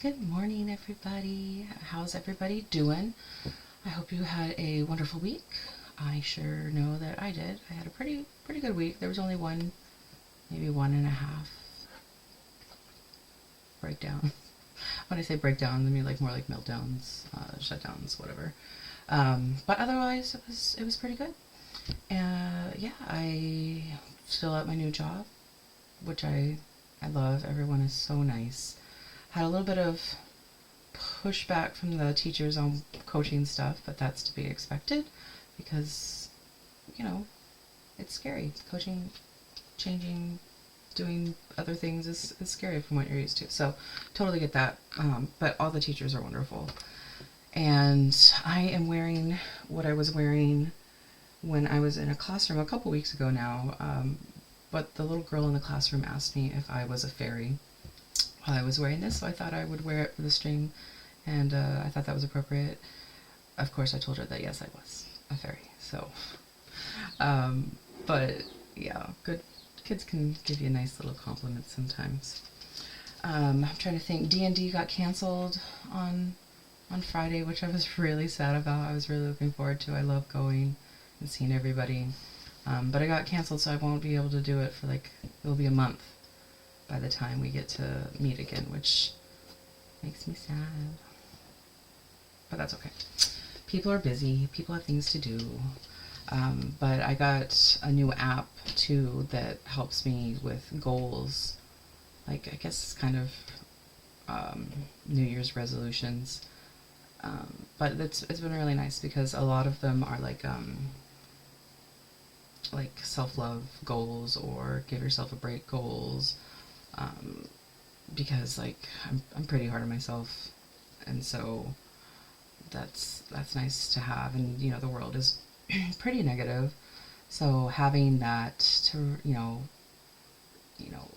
Good morning, everybody. How's everybody doing? I hope you had a wonderful week. I sure know that I did. I had a pretty good week. There was only one, maybe 1.5 breakdown. When I say breakdowns, I mean more like meltdowns, shutdowns, whatever. But otherwise, it was pretty good. Yeah, I still at my new job, which I love. Everyone is so nice. Had a little bit of pushback from the teachers on coaching stuff, but that's to be expected because, it's scary. Coaching, changing, doing other things is scary from what you're used to. So totally get that. But all the teachers are wonderful. And I am wearing what I was wearing when I was in a classroom a couple weeks ago now. But the little girl in the classroom asked me if I was a fairy while I was wearing this, so I thought I would wear it with a string, and I thought that was appropriate. Of course, I told her that yes, I was a fairy. So, but yeah, good kids can give you a nice little compliment sometimes. I'm trying to think. D&D got canceled on Friday, which I was really sad about. I was really looking forward to. I love going and seeing everybody, but it got canceled, so I won't be able to do it for it'll be a month by the time we get to meet again, which makes me sad. But that's okay. People are busy. People have things to do. But I got a new app, too, that helps me with goals. I guess it's kind of New Year's resolutions. But it's been really nice because a lot of them are like self-love goals or give yourself a break goals. Because I'm pretty hard on myself, and so that's nice to have. And the world is pretty negative, so having that to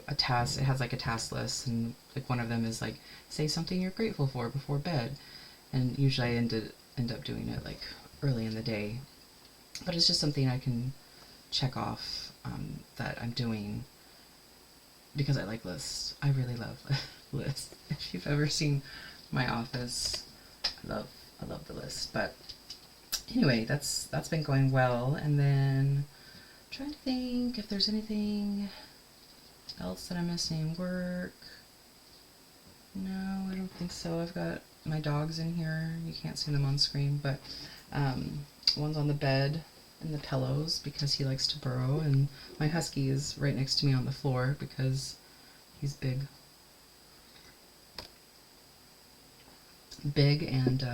a task, it has a task list, and one of them is say something you're grateful for before bed, and usually I end up doing it early in the day, but it's just something I can check off that I'm doing. Because I like lists. I really love lists. If you've ever seen my office, I love the list. But anyway, that's been going well. And then I'm trying to think if there's anything else that I'm missing. Work. No, I don't think so. I've got my dogs in here. You can't see them on screen, but one's on the bed and the pillows because he likes to burrow, and my husky is right next to me on the floor because he's big and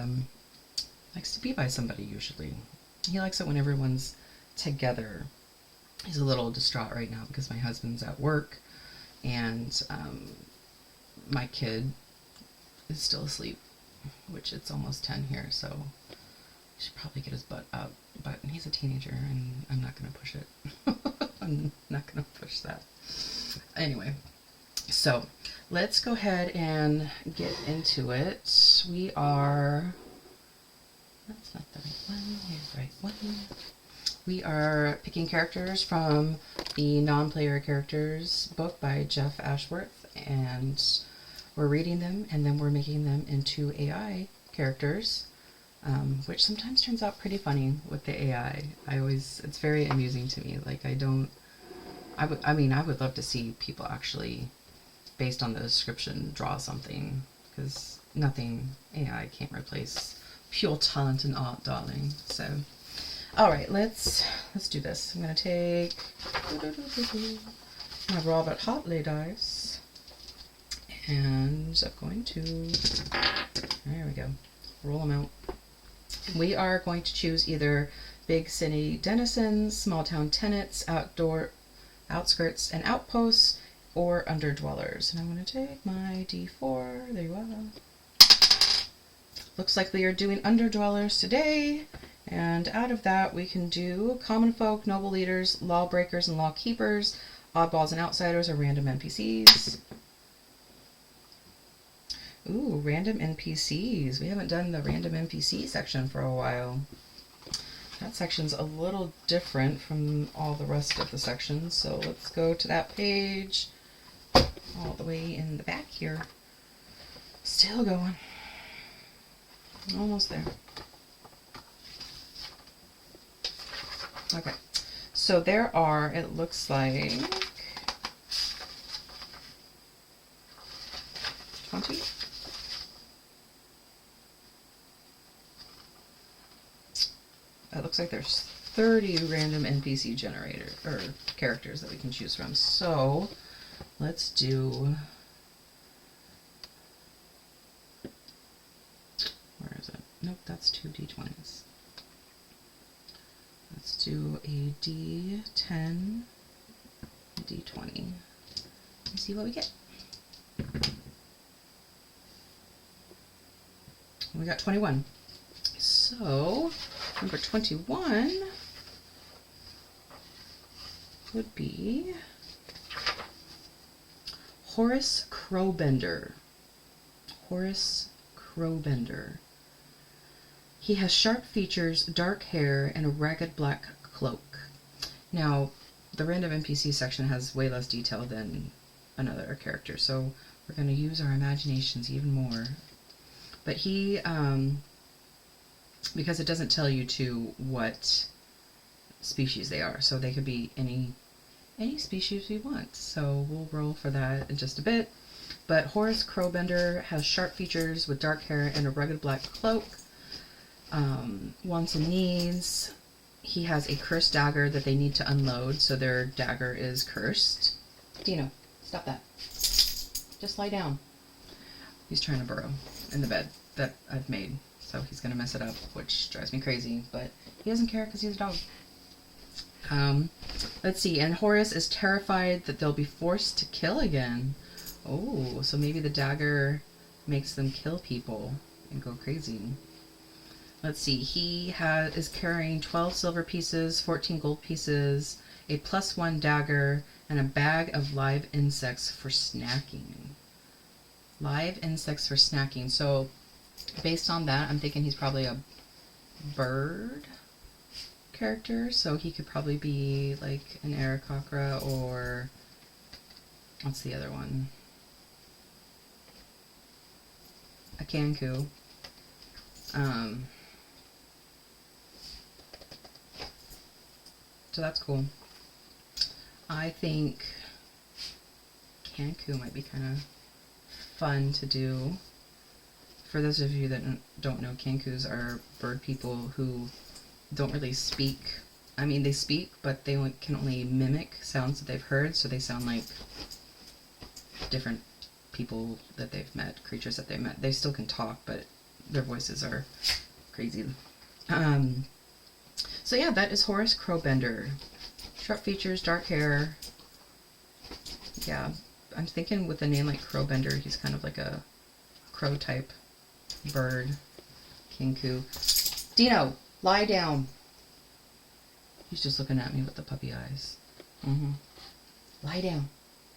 likes to be by somebody. Usually he likes it when everyone's together. He's a little distraught right now because my husband's at work and my kid is still asleep, which it's almost 10 here, so he should probably get his butt up. But he's a teenager, and I'm not going to push it. I'm not going to push that. Anyway, so let's go ahead and get into it. That's not the right one. Here's the right one. We are picking characters from the Non-Player Characters book by Jeff Ashworth, and we're reading them, and then we're making them into AI characters. Which sometimes turns out pretty funny with the AI. It's very amusing to me. I would love to see people actually, based on the description, draw something, because nothing AI can't replace pure talent and art, darling. So, all right, let's do this. I'm gonna take my Robert Hartley dice, and I'm going to, there we go, roll them out. We are going to choose either big city denizens, small town tenants, outskirts and outposts, or underdwellers. And I'm going to take my D4. There you are. Looks like we are doing underdwellers today. And out of that, we can do common folk, noble leaders, lawbreakers and law keepers, oddballs and outsiders, or random NPCs. Ooh, random NPCs. We haven't done the random NPC section for a while. That section's a little different from all the rest of the sections, so let's go to that page all the way in the back here. Let's Still going. Almost there. Okay. So there are, it looks like 20. It looks like there's 30 random NPC generator or characters that we can choose from. So let's do, where is it? Nope, that's 2 D20s. Let's do a D10, a D20. Let's see what we get. We got 21. So number 21 would be Horace Crowbender. Horace Crowbender. He has sharp features, dark hair, and a ragged black cloak. Now, the random NPC section has way less detail than another character, so we're going to use our imaginations even more. But he, because it doesn't tell you what species they are, so they could be any species we want. So we'll roll for that in just a bit. But Horace Crowbender has sharp features with dark hair and a rugged black cloak. Wants and needs. He has a cursed dagger that they need to unload, so their dagger is cursed. Dino, stop that. Just lie down. He's trying to burrow in the bed that I've made, so he's going to mess it up, which drives me crazy, but he doesn't care because he's a dog. Let's see, and Horace is terrified that they'll be forced to kill again. Oh, so maybe the dagger makes them kill people and go crazy. Let's see, he is carrying 12 silver pieces, 14 gold pieces, a +1 dagger, and a bag of live insects for snacking. Live insects for snacking. So, based on that, I'm thinking he's probably a bird character. So he could probably be like an Aarakocra or... what's the other one? A Kanku. So that's cool. I think Kanku might be kind of fun to do. For those of you that don't know, Kankus are bird people who don't really speak. I mean, they speak, but they can only mimic sounds that they've heard, so they sound like different people that they've met, creatures that they've met. They still can talk, but their voices are crazy. So yeah, that is Horace Crowbender. Sharp features, dark hair. Yeah, I'm thinking with a name like Crowbender, he's kind of like a crow type bird. Kinku. Dino, lie down. He's just looking at me with the puppy eyes. Lie down.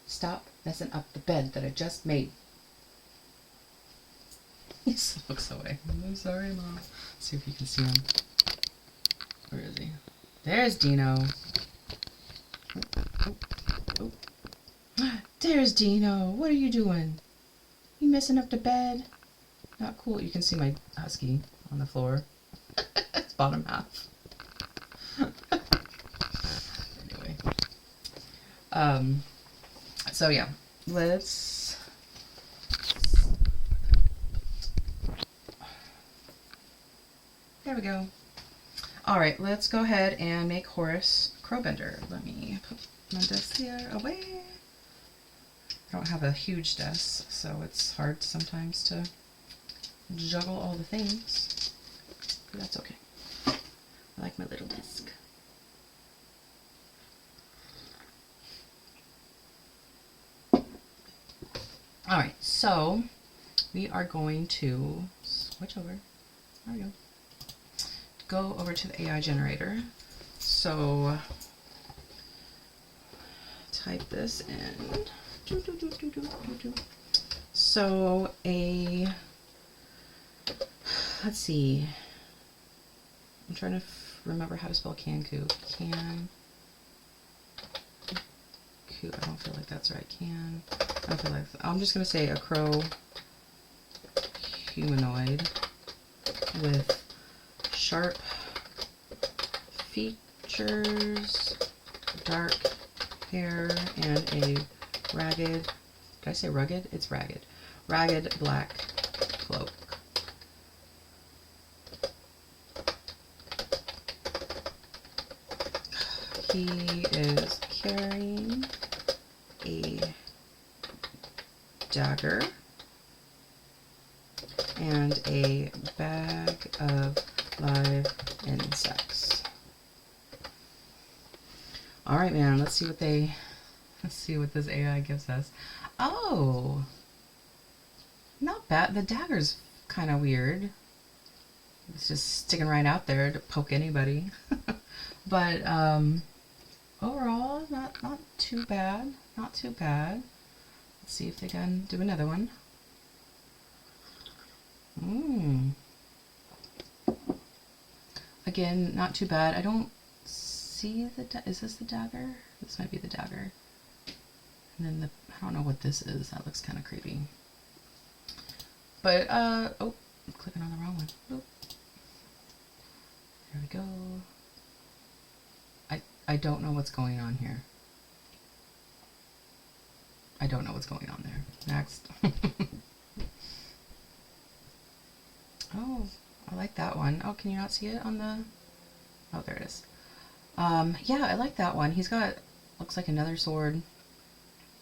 Stop messing up the bed that I just made. He just looks away. I'm sorry, Mom. Let's see if you can see him. Where is he? There's Dino. Oh. There's Dino. What are you doing? You messing up the bed? Not cool. You can see my husky on the floor. It's bottom half. Anyway. So yeah, let's... There we go. Alright, let's go ahead and make Horace Crowbender. Let me put my desk here away. I don't have a huge desk, so it's hard sometimes to juggle all the things. But that's okay. I like my little desk. Alright, so we are going to switch over. There we go. Go over to the AI generator. So type this in. So let's see. I'm trying to remember how to spell Kanku. I don't feel like that's right. I don't feel like I'm just gonna say a crow humanoid with sharp features, dark hair, and a ragged, did I say rugged? It's ragged. Ragged black cloak. He is carrying a dagger and a bag of live insects. All right, man, let's see what this AI gives us. Oh, not bad. The dagger's kind of weird. It's just sticking right out there to poke anybody. But overall, not too bad. Not too bad. Let's see if they can do another one. Again, not too bad. I don't see is this the dagger? This might be the dagger. And then I don't know what this is. That looks kind of creepy. But, oh, I'm clicking on the wrong one. Oop. There we go. I don't know what's going on here. I don't know what's going on there. Next. Oh, I like that one. Oh, can you not see it on the... Oh, there it is. Yeah, I like that one. He's got, looks like another sword,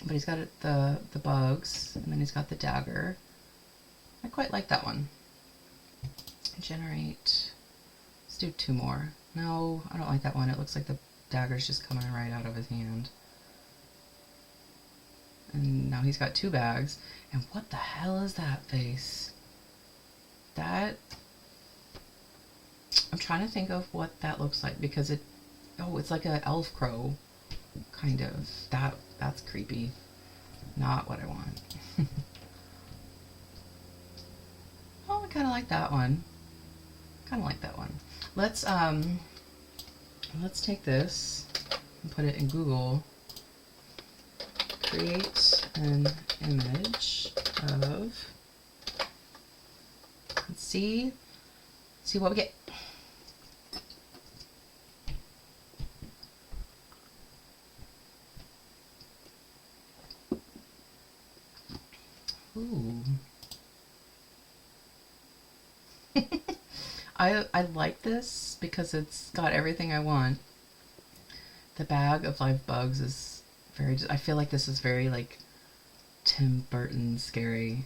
but he's got the bugs, and then he's got the dagger. I quite like that one. Generate. Let's do 2 more. No, I don't like that one. It looks like the dagger's just coming right out of his hand. And now he's got 2 bags. And what the hell is that face? That... I'm trying to think of what that looks like, because it... Oh, it's like an elf crow, kind of. That's creepy. Not what I want. Oh, I kind of like that one. Kind of like that one. Let's take this and put it in Google. Create an image of... Let's see what we get. Ooh. I like this because it's got everything I want. The bag of live bugs is very... I feel like this is very like Tim Burton scary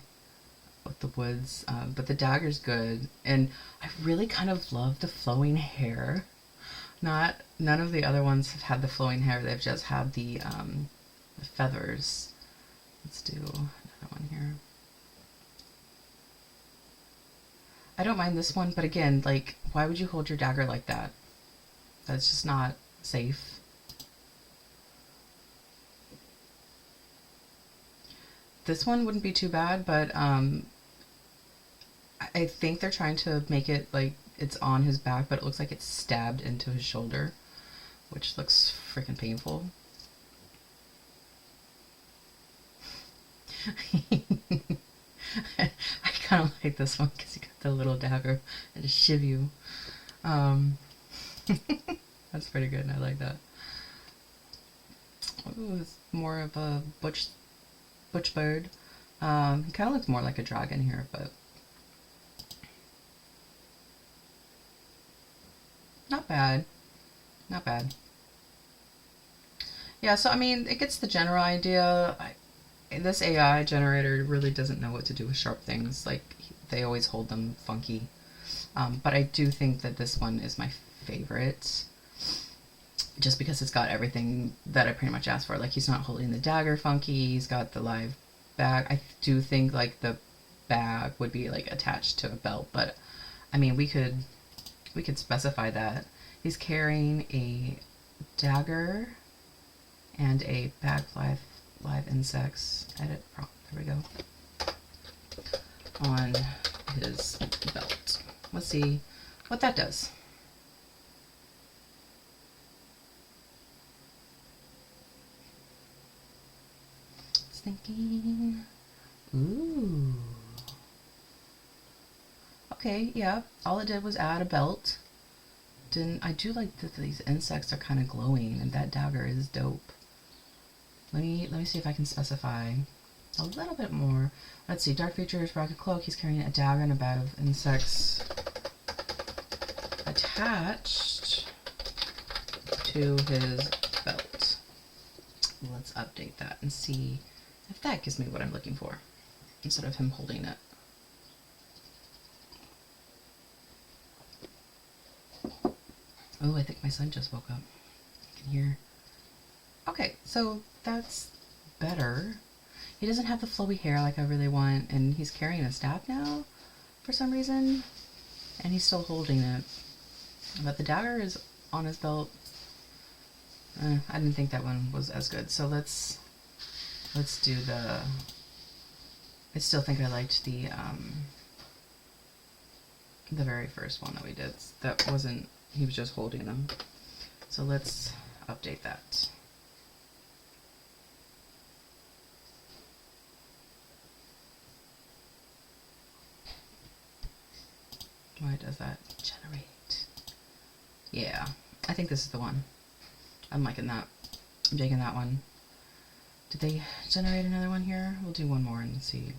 with the woods, but the dagger's good, and I really kind of love the flowing hair. None of the other ones have had the flowing hair. They've just had the feathers. Let's do another one here. I don't mind this one, but again, like, why would you hold your dagger like that? That's just not safe. This one wouldn't be too bad, but I think they're trying to make it like it's on his back, but it looks like it's stabbed into his shoulder, which looks freaking painful. I kind of like this one because you got the little dagger and a shiv you. That's pretty good, and I like that. Ooh, it's more of a butch bird. He kind of looks more like a dragon here, but not bad. Not bad. Yeah, so I mean, it gets the general idea. This AI generator really doesn't know what to do with sharp things. Like, they always hold them funky. But I do think that this one is my favorite, just because it's got everything that I pretty much asked for. Like, he's not holding the dagger funky, he's got the live bag. I do think, like, the bag would be, like, attached to a belt, but, I mean, we could specify that. He's carrying a dagger and a bag of live insects. Edit prompt. There we go. On his belt. Let's see what that does. It's thinking. Ooh. Okay, yeah. All it did was add a belt. Didn't I do like that these insects are kind of glowing, and that dagger is dope. Let me see if I can specify a little bit more. Let's see. Dark features, rocket cloak. He's carrying a dagger and a bag of insects attached to his belt. Let's update that and see if that gives me what I'm looking for instead of him holding it. Oh, I think my son just woke up. I can hear. Okay, so that's better. He doesn't have the flowy hair like I really want, and he's carrying a staff now for some reason, and he's still holding it. But the dagger is on his belt. I didn't think that one was as good, so let's do the... I still think I liked the very first one that we did. That wasn't... He was just holding them. So let's update that. Why does that generate? Yeah, I think this is the one. I'm liking that. I'm digging that one. Did they generate another one here? We'll do one more and see.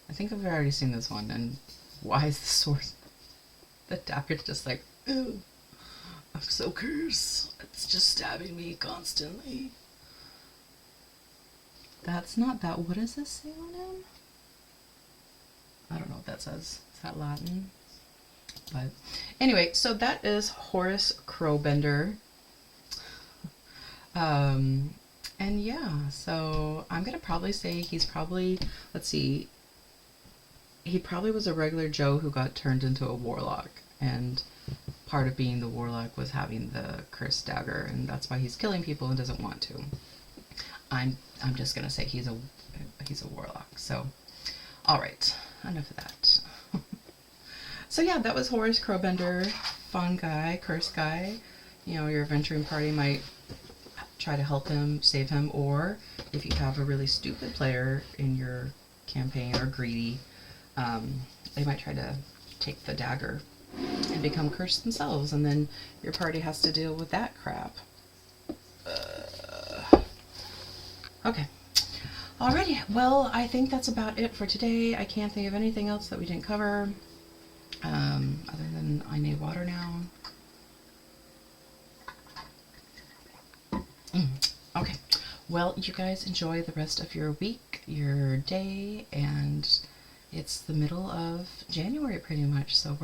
I think I've already seen this one, and why is the source... The dagger's just like, ew, I'm so cursed. It's just stabbing me constantly. That's not that. What does this say on him? I don't know what that says. Is that Latin? But anyway, so that is Horace Crowbender. And yeah, so I'm gonna probably say he's probably, let's see, he probably was a regular Joe who got turned into a warlock, and part of being the warlock was having the cursed dagger, and that's why he's killing people and doesn't want to. I'm just gonna say he's a warlock. So, all right, enough of that. So yeah, that was Horace Crowbender, fun guy, cursed guy. You know, your adventuring party might try to help him, save him, or if you have a really stupid player in your campaign or greedy, they might try to take the dagger and become cursed themselves, and then your party has to deal with that crap. Okay. Alrighty, well, I think that's about it for today. I can't think of anything else that we didn't cover, other than I need water now. Okay, well, you guys enjoy the rest of your week, your day, and it's the middle of January pretty much, so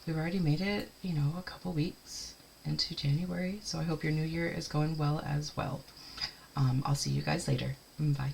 we've already made it, you know, a couple weeks into January, so I hope your new year is going well as well. I'll see you guys later. Bye.